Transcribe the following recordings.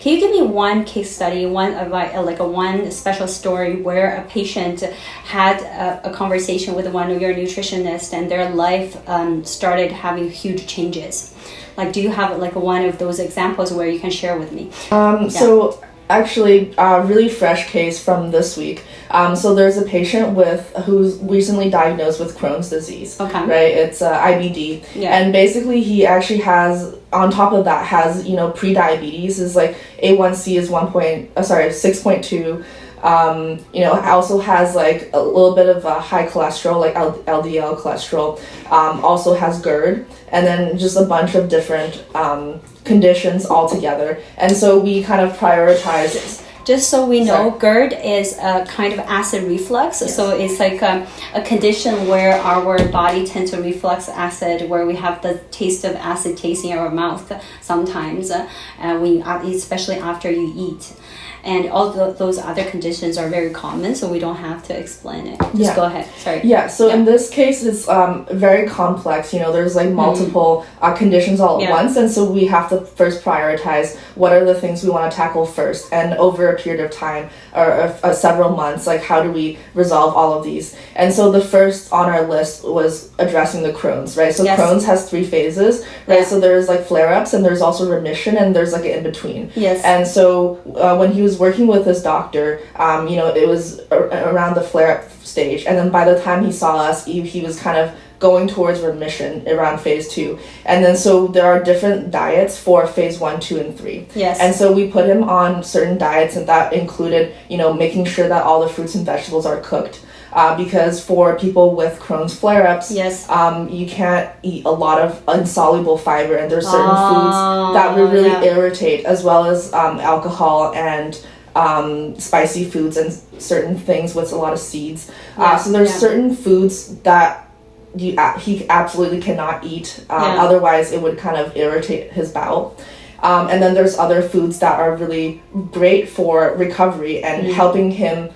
Can you give me one case study, one special story where a patient had a conversation with one of your nutritionists and their life started having huge changes? Like, do you have like one of those examples where you can share with me? So actually, a really fresh case from this week. So there's a patient who's recently diagnosed with Crohn's disease. Okay. Right? It's IBD. Yeah. And basically he actually has, on top of that, has, pre-diabetes. Is like A1C is 6.2. Also has like a little bit of high cholesterol, like LDL cholesterol. Also has GERD, and then just a bunch of different conditions all together. And so we kind of prioritize. Just so we know, GERD is a kind of acid reflux. Yes. So it's like a condition where our body tends to reflux acid, where we have the taste of acid taste in our mouth sometimes, especially after you eat. And all those other conditions are very common, so we don't have to explain it. Just go ahead. Sorry. Yeah, so in this case, it's very complex. There's like multiple conditions all at once, and so we have to first prioritize what are the things we want to tackle first. And over a period of time, or several months, like how do we resolve all of these? And so the first on our list was addressing the Crohn's, right? So Crohn's has 3 phases, right? So there's like flare-ups, and there's also remission, and there's like an in-between. Yes. And so when he was working with his doctor, it was around the flare-up stage, and then by the time he saw us, he was kind of going towards remission around phase 2. And then so there are different diets for phase 1, 2, and 3. Yes. And so we put him on certain diets, and that included, making sure that all the fruits and vegetables are cooked. Because for people with Crohn's flare-ups, you can't eat a lot of insoluble fiber, and there's certain foods that will really irritate, as well as alcohol and spicy foods and certain things with a lot of seeds. So there's certain foods that he absolutely cannot eat, otherwise it would kind of irritate his bowel. And then there's other foods that are really great for recovery and helping him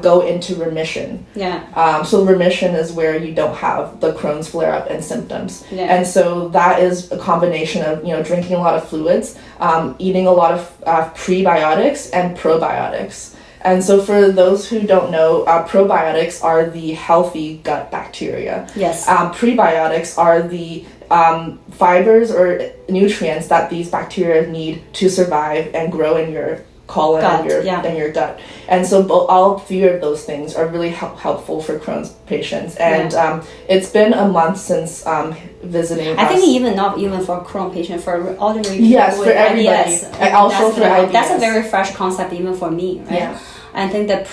go into remission. So remission is where you don't have the Crohn's flare-up and symptoms. And so that is a combination of, drinking a lot of fluids, eating a lot of prebiotics and probiotics. And so for those who don't know, probiotics are the healthy gut bacteria. Yes. Prebiotics are the fibers or nutrients that these bacteria need to survive and grow in your colon and your gut. And so all 3 of those things are really helpful for Crohn's patients. And it's been a month since visiting I think not even for Crohn patient, for ordinary people with for everybody. IBS. And also for IBS. That's a very fresh concept even for me, right? Yeah. I think the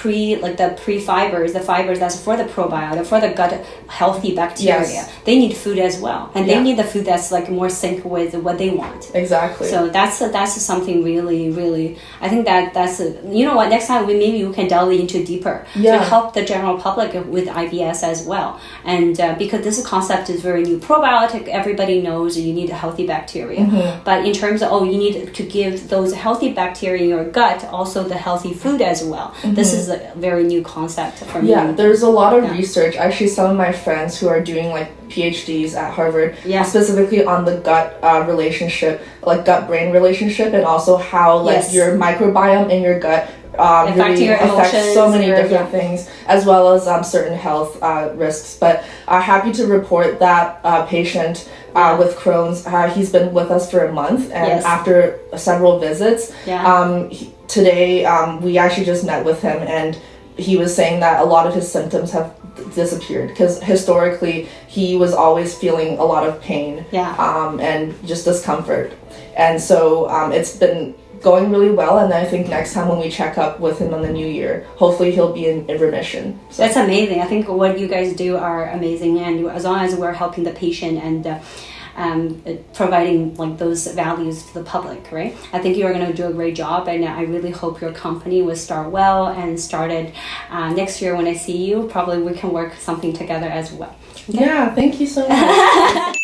pre-fibers, the fibers that's for the probiotic, for the gut healthy bacteria, they need food as well. And they need the food that's like more sync with what they want. Exactly. So that's something really, really, I think that's next time we can delve into deeper to help the general public with IBS as well. And because this concept is very new. Probiotic, everybody knows you need a healthy bacteria. But in terms of, you need to give those healthy bacteria in your gut also the healthy food as well. This is a very new concept for me. Yeah, there's a lot of research. Actually, some of my friends who are doing like PhDs at Harvard, specifically on the gut relationship, like gut-brain relationship, and also how your microbiome in your gut really affects so many different things, as well as certain health risks. But happy to report that patient with Crohn's, he's been with us for a month, and after several visits, today we actually just met with him, and he was saying that a lot of his symptoms have disappeared, because historically he was always feeling a lot of pain and just discomfort. And so it's been going really well, and I think next time when we check up with him in the new year, hopefully he'll be in remission. So that's amazing. I think what you guys do are amazing, and as long as we're helping the patient and providing like those values to the public, right? I think you are going to do a great job, and I really hope your company will start well and started next year when I see you. Probably we can work something together as well. Okay? Yeah, thank you so much.